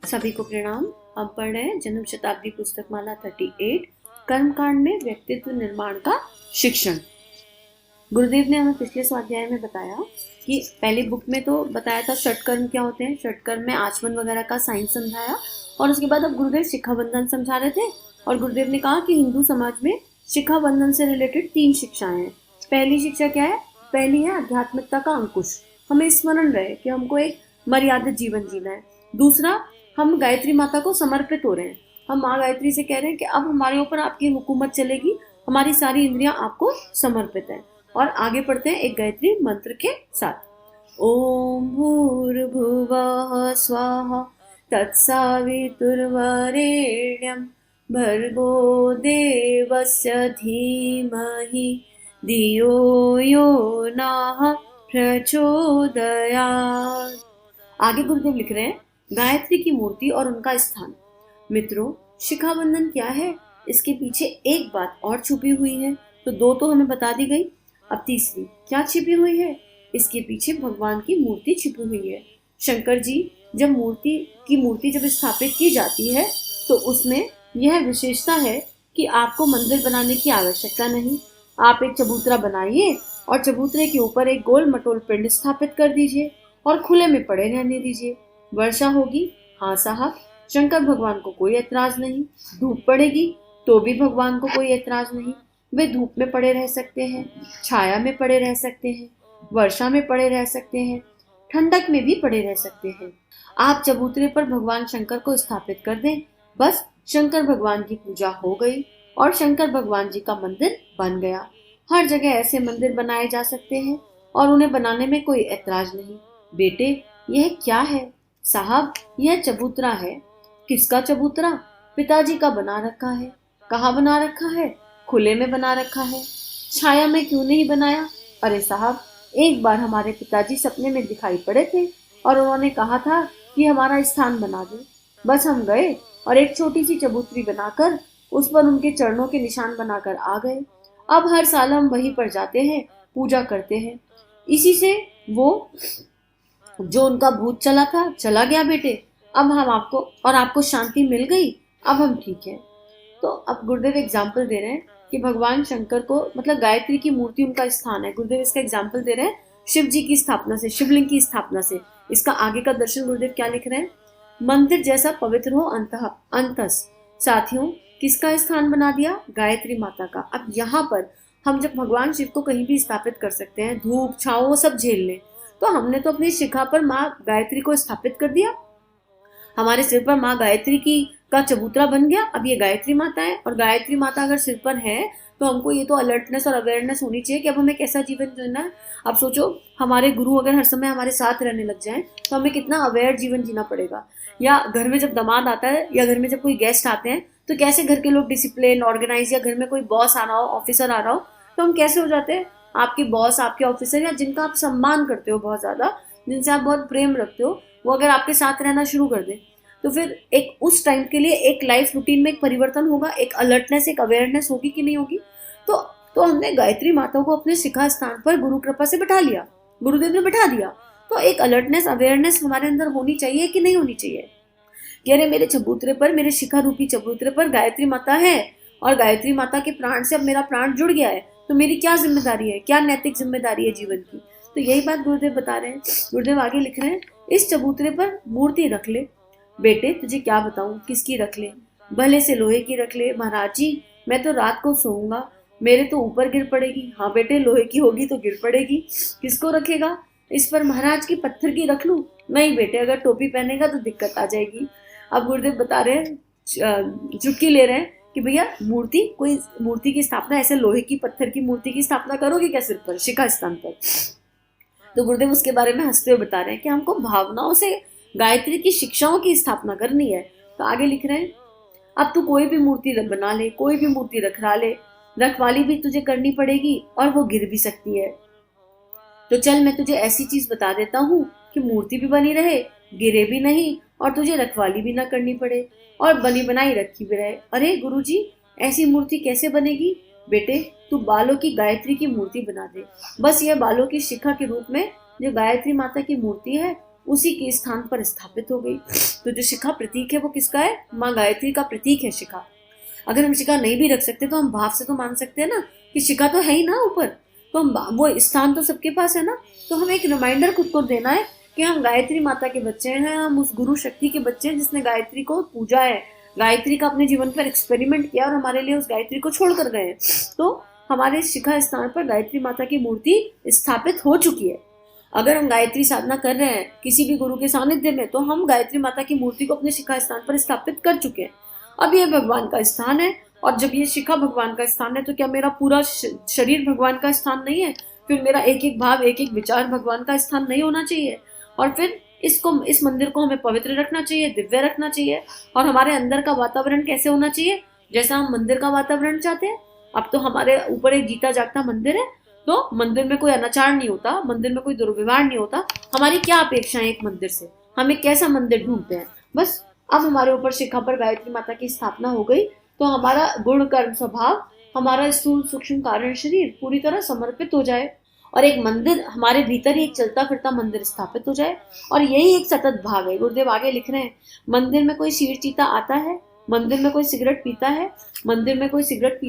सभी को प्रणाम। हम पढ़ रहे हैं जन्म शताब्दी पुस्तक माला 38 कर्मकांड में व्यक्तित्व निर्माण का शिक्षण। गुरुदेव ने हमें पिछले स्वाध्याय में बताया कि पहली बुक में तो बताया था षटकर्म क्या होते हैं, षटकर्म में आचमन वगैरह का साइंस समझाया और उसके बाद अब गुरुदेव शिखा बंधन समझा रहे थे और गुरुदेव ने कहा कि हिंदू समाज में शिखा बंधन से रिलेटेड 3 शिक्षाएं हैं। पहली शिक्षा क्या है? पहली है आध्यात्मिकता का अंकुश, हमें स्मरण रहे कि हमको एक मर्यादित जीवन जीना है। दूसरा, हम गायत्री माता को समर्पित हो रहे हैं, हम माँ गायत्री से कह रहे हैं कि अब हमारे ऊपर आपकी हुकूमत चलेगी, हमारी सारी इंद्रियां आपको समर्पित है। और आगे पढ़ते हैं एक गायत्री मंत्र के साथ। ओम भूर्भुवः स्वाहा तत्सवितुर्वरेण्यं भर्गो देवस्य धीमहि धियो यो नः प्रचोदयात्। आगे गुरुदेव लिख रहे हैं गायत्री की मूर्ति और उनका स्थान। मित्रों, शिखा बंधन क्या है, इसके पीछे एक बात और छुपी हुई है। तो 2 तो हमें बता दी गई, अब तीसरी क्या छिपी हुई है? इसके पीछे भगवान की मूर्ति छिपी हुई है। शंकर जी जब मूर्ति जब स्थापित की जाती है तो उसमें यह विशेषता है कि आपको मंदिर बनाने की आवश्यकता नहीं। आप एक चबूतरा बनाइए और चबूतरे के ऊपर एक गोल मटोल पिंड स्थापित कर दीजिए और खुले में पड़े रहने दीजिए। वर्षा होगी, हाँ साहब, शंकर भगवान को कोई ऐतराज नहीं। धूप पड़ेगी तो भी भगवान को कोई ऐतराज नहीं, वे धूप में पड़े रह सकते हैं, छाया में पड़े रह सकते हैं, वर्षा में पड़े रह सकते हैं, ठंडक में भी पड़े रह सकते हैं। आप चबूतरे पर भगवान शंकर को स्थापित कर दें, बस शंकर भगवान की पूजा हो गई और शंकर भगवान जी का मंदिर बन गया। हर जगह ऐसे मंदिर बनाए जा सकते हैं और उन्हें बनाने में कोई ऐतराज नहीं। बेटे, यह क्या है? साहब, यह चबूतरा है। किसका चबूतरा? पिताजी का बना रखा है। कहाँ बना रखा है? खुले में बना रखा है। छाया में क्यों नहीं बनाया? अरे साहब, एक बार हमारे पिताजी सपने में दिखाई पड़े थे और उन्होंने कहा था कि हमारा स्थान बना दो। बस हम गए और एक छोटी सी चबूतरी बनाकर उस पर उनके चरणों के निशान बनाकर आ गए। अब हर साल हम वहीं पर जाते हैं, पूजा करते हैं। इसी से वो जो उनका भूत चला था चला गया बेटे। अब हम आपको शांति मिल गई, अब हम ठीक है। तो अब गुरुदेव एग्जाम्पल दे रहे हैं कि भगवान शंकर को, मतलब गायत्री की मूर्ति उनका स्थान है। गुरुदेव इसका एग्जाम्पल दे रहे हैं शिव जी की स्थापना से, शिवलिंग की स्थापना से। इसका आगे का दर्शन गुरुदेव क्या लिख रहे हैं? मंदिर जैसा पवित्र हो अंतस। साथियों, किसका स्थान बना दिया? गायत्री माता का। अब यहाँ पर हम जब भगवान शिव को कहीं भी स्थापित कर सकते हैं, धूप छाँव वो सब झेल लें, तो हमने तो अपनी शिखा पर माँ गायत्री को स्थापित कर दिया। हमारे सिर पर माँ गायत्री की का चबूतरा बन गया। अब ये गायत्री माता है और गायत्री माता अगर सिर पर है तो हमको ये तो अलर्टनेस और अवेयरनेस होनी चाहिए कि अब हमें कैसा जीवन जीना है। अब सोचो, हमारे गुरु अगर हर समय हमारे साथ रहने लग जाएं तो हमें कितना अवेयर जीवन जीना पड़ेगा। या घर में जब दामाद आता है या घर में जब कोई गेस्ट आते हैं तो कैसे घर के लोग डिसिप्लिन, ऑर्गेनाइज, या घर में कोई बॉस आ रहा हो, ऑफिसर आ रहा हो, तो हम कैसे हो जाते हैं? आपके बॉस, आपके ऑफिसर या जिनका आप सम्मान करते हो बहुत ज्यादा, जिनसे आप बहुत प्रेम रखते हो, वो अगर आपके साथ रहना शुरू कर दे तो फिर एक उस टाइम के लिए एक लाइफ रूटीन में एक परिवर्तन होगा, एक अलर्टनेस, एक अवेयरनेस होगी कि नहीं होगी? तो हमने गायत्री माता को अपने शिखा स्थान पर गुरु कृपा से बैठा लिया, गुरुदेव ने बैठा दिया, तो एक अलर्टनेस, अवेयरनेस हमारे अंदर होनी चाहिए कि नहीं होनी चाहिए? कि अरे मेरे चबूतरे पर, मेरे शिखा रूपी चबूतरे पर गायत्री माता है और गायत्री माता के प्राण से अब मेरा प्राण जुड़ गया है, तो मेरी क्या जिम्मेदारी है, क्या नैतिक जिम्मेदारी है जीवन की? तो यही बात गुरुदेव बता रहे हैं। गुरुदेव आगे लिख रहे हैं, इस चबूतरे पर मूर्ति रख ले। बेटे, तुझे क्या बताऊं किसकी रख ले? भले से लोहे की रख ले। महाराज जी, मैं तो रात को सोऊंगा, मेरे तो ऊपर गिर पड़ेगी। हाँ बेटे, लोहे की होगी तो गिर पड़ेगी। किसको रखेगा? इस पर महाराज की पत्थर की रख लूं? नहीं बेटे, अगर टोपी पहनेगा तो दिक्कत आ जाएगी। अब गुरुदेव बता रहे हैं, चुटकी ले रहे हैं कि भैया कोई मूर्ति की स्थापना ऐसे लोहे की, पत्थर की मूर्ति की स्थापना करोगे क्या सिर पर, शिखा स्थान पर? तो गुरुदेव उसके बारे में हंसते हुए बता रहे हैं कि हमको भावनाओं से गायत्री की शिक्षाओं की स्थापना करनी है। तो आगे लिख रहे हैं, अब तू कोई भी मूर्ति बना ले, कोई भी मूर्ति रखवा ले, रखवाली भी तुझे करनी पड़ेगी और वो गिर भी सकती है। तो चल, मैं तुझे ऐसी चीज बता देता हूँ कि मूर्ति भी बनी रहे, गिरे भी नहीं और तुझे रखवाली भी ना करनी पड़े और बनी बनाई रखी भी रहे। अरे गुरुजी, ऐसी मूर्ति कैसे बनेगी? बेटे, तू बालों की गायत्री की मूर्ति बना दे। बस यह बालों की शिखा के रूप में जो गायत्री माता की मूर्ति है उसी के स्थान पर स्थापित हो गई। तो जो शिखा प्रतीक है वो किसका है? माँ गायत्री का प्रतीक है शिखा। अगर हम शिखा नहीं भी रख सकते तो हम भाव से तो मान सकते हैं ना कि शिखा तो है ही ना ऊपर, तो हम वो स्थान तो सबके पास है ना। तो हमें एक रिमाइंडर खुद को देना है कि हम गायत्री माता के बच्चे हैं, हम उस गुरु शक्ति के बच्चे हैं जिसने गायत्री को पूजा है, गायत्री का अपने जीवन पर एक्सपेरिमेंट किया और हमारे लिए उस गायत्री को छोड़ कर गए। तो हमारे शिखा स्थान पर गायत्री माता की मूर्ति स्थापित हो चुकी है। अगर हम गायत्री साधना कर रहे हैं किसी भी गुरु के सानिध्य में, तो हम गायत्री माता की मूर्ति को अपने शिखा स्थान पर स्थापित कर चुके हैं। अब यह भगवान का स्थान है, और जब ये शिखा भगवान का स्थान है तो क्या मेरा पूरा शरीर भगवान का स्थान नहीं है? फिर मेरा एक एक भाव, एक एक विचार भगवान का स्थान नहीं होना चाहिए? और फिर इस मंदिर को हमें पवित्र रखना चाहिए, दिव्य रखना चाहिए। और हमारे अंदर का वातावरण कैसे होना चाहिए? जैसा हम मंदिर का वातावरण चाहते हैं। अब तो हमारे ऊपर एक जीता जागता मंदिर है, तो मंदिर में कोई अनाचार नहीं होता, मंदिर में कोई दुर्व्यवहार नहीं होता। हमारी क्या अपेक्षा है एक मंदिर से? हमें कैसा मंदिर ढूंढते हैं? बस अब हमारे ऊपर शिखा पर गायत्री माता की स्थापना हो गई तो हमारा गुण कर्म स्वभाव, हमारा स्थूल सूक्ष्म कारण शरीर पूरी तरह समर्पित हो जाए और एक मंदिर हमारे भीतर ही एक चलता फिरता मंदिर स्थापित हो जाए। और यही एक सतत भाव है। गुरुदेव आगे लिख रहे हैं, मंदिर में कोई शीर चीता आता है, मंदिर में कोई सिगरेट पीता है, मंदिर में कोई सिगरेट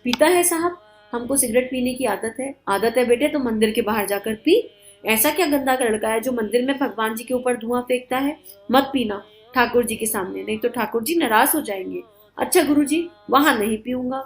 पीता है साहब, हमको सिगरेट पीने की आदत है बेटे, तो मंदिर के बाहर जाकर पी। ऐसा क्या गंदा लड़का है जो मंदिर में भगवान जी के ऊपर धुआं फेंकता है? मत पीना ठाकुर जी के सामने, नहीं तो ठाकुर जी नाराज हो जाएंगे। अच्छा गुरु जी, वहां नहीं पीऊंगा।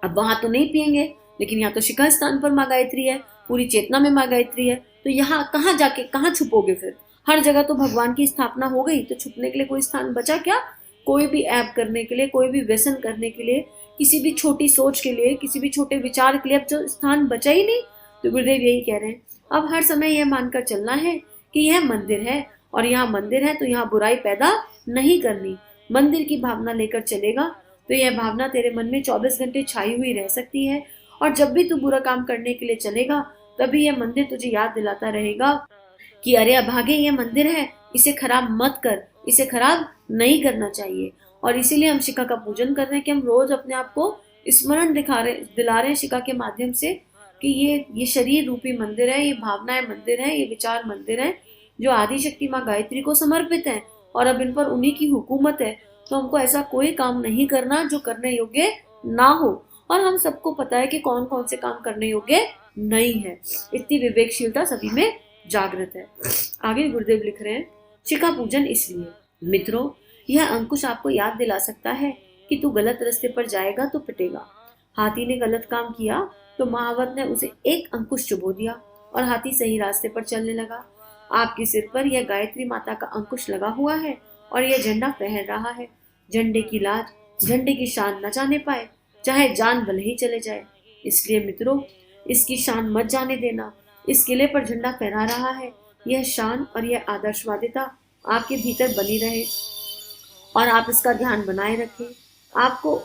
अब वहां तो नहीं पियेंगे, लेकिन यहाँ तो शिखा स्थान पर माँ गायत्री है, पूरी चेतना में माँ गायत्री है, तो यहाँ कहाँ जाके कहाँ छुपोगे? फिर हर जगह तो भगवान की स्थापना हो गई, तो छुपने के लिए कोई स्थान बचा क्या? कोई भी ऐप करने के लिए, कोई भी व्यसन करने के लिए, किसी भी छोटी सोच के लिए, किसी भी छोटे विचार के लिए अब जो स्थान बचा ही नहीं। तो गुरुदेव यही कह रहे हैं, अब हर समय यह मानकर चलना है कि यह मंदिर है और यहाँ मंदिर है तो यहाँ बुराई पैदा नहीं करनी। मंदिर की भावना लेकर चलेगा तो यह भावना तेरे मन में 24 घंटे छाई हुई रह सकती है, और जब भी तू बुरा काम करने के लिए चलेगा तभी यह मंदिर तुझे याद दिलाता रहेगा कि अरे अभागे, यह मंदिर है, इसे खराब मत कर, इसे खराब नहीं करना चाहिए। और इसीलिए हम शिखा का पूजन कर रहे हैं कि हम रोज अपने आप को स्मरण दिला रहे हैं शिखा के माध्यम से कि ये शरीर रूपी मंदिर है, ये भावनाएं मंदिर है, ये विचार मंदिर है जो आदि शक्ति माँ गायत्री को समर्पित है, और अब इन पर उन्हीं की हुकूमत है। तो हमको ऐसा कोई काम नहीं करना जो करने योग्य ना हो, और हम सबको पता है कि कौन कौन से काम करने योग्य नहीं है। इतनी विवेकशीलता सभी में जागृत है। आगे गुरुदेव लिख रहे हैं, शिखा पूजन इसलिए मित्रों, यह अंकुश आपको याद दिला सकता है कि तू गलत रास्ते पर जाएगा तो पिटेगा। हाथी ने गलत काम किया तो महावत ने उसे एक अंकुश चुबो दिया और हाथी सही रास्ते पर चलने लगा। आपके सिर पर यह गायत्री माता का अंकुश लगा हुआ है और यह झंडा फहर रहा है। झंडे की लाज, झंडे की शान न जाने पाए, चाहे जान भले ही चले जाए। इसलिए मित्रों, इसकी शान मत जाने देना। इस किले पर झंडा फहरा रहा है, यह शान और यह आदर्शवादिता आपके भीतर बनी रहे और आप इसका ध्यान बनाए रखें। आपको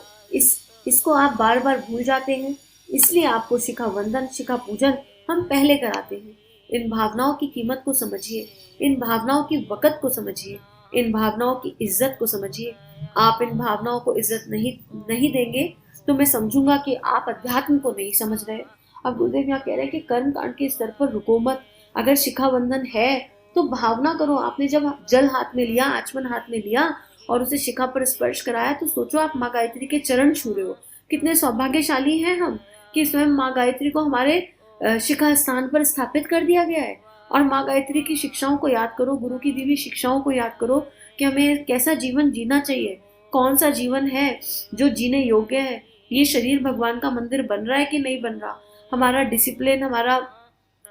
इसको आप बार बार भूल जाते हैं, इसलिए आपको शिखा वंदन, शिखा पूजन हम पहले कराते हैं। इन भावनाओं की कीमत को समझिए, इन भावनाओं की वक़्त को समझिए, इन भावनाओं की इज्जत को समझिए। आप इन भावनाओं को इज्जत नहीं देंगे तो मैं समझूंगा कि आप अध्यात्म को नहीं समझ रहे। अब गुरुदेव यहाँ कह रहे हैं कि कर्म कांड के स्तर पर रुको मत। अगर शिखा बंधन है तो भावना करो। आपने जब जल हाथ में लिया, आचमन हाथ में लिया और उसे शिखा पर स्पर्श कराया, तो सोचो आप माँ गायत्री के चरण छू रहे हो। कितने सौभाग्यशाली हैं हम कि स्वयं माँ गायत्री को हमारे शिखा स्थान पर स्थापित कर दिया गया है। और माँ गायत्री की शिक्षाओं को याद करो, गुरु की दी हुई शिक्षाओं को याद करो कि हमें कैसा जीवन जीना चाहिए, कौन सा जीवन है जो जीने योग्य है। ये शरीर भगवान का मंदिर बन रहा है कि नहीं बन रहा, हमारा डिसिप्लिन, हमारा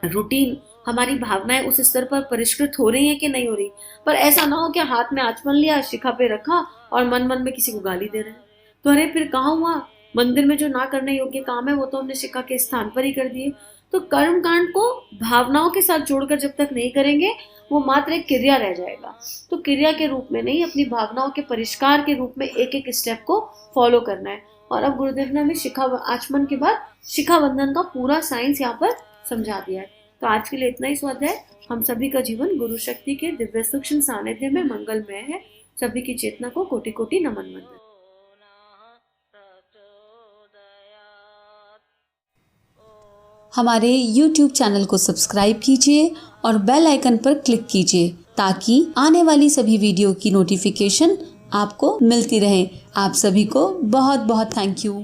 रूटीन, हमारी भावनाएं उस स्तर पर परिष्कृत हो रही हैं कि नहीं हो रही। पर ऐसा ना हो कि हाथ में आचमन लिया, शिखा पे रखा और मन मन में किसी को गाली दे रहे हैं। तो अरे फिर कहाँ हुआ? मंदिर में जो ना करने योग्य काम है वो तो हमने शिखा के स्थान पर ही कर दिए। तो कर्म कांड को भावनाओं के साथ जोड़कर जब तक नहीं करेंगे वो मात्र एक क्रिया रह जाएगा। तो क्रिया के रूप में नहीं, अपनी भावनाओं के परिष्कार के रूप में एक एक स्टेप को फॉलो करना है। और अब गुरुदेव ने हमें शिखा आचमन के बाद शिखा बंधन का पूरा साइंस यहाँ पर समझा दिया है। तो आज के लिए इतना ही स्वाध्याय। हम सभी का जीवन गुरु शक्ति के दिव्य सूक्ष्म सानिध्य में मंगलमय है। सभी की चेतना को कोटि कोटि नमन वंदन। हमारे YouTube चैनल को सब्सक्राइब कीजिए और बेल आइकन पर क्लिक कीजिए ताकि आने वाली सभी वीडियो की नोटिफिकेशन आपको मिलती रहे। आप सभी को बहुत बहुत थैंक यू।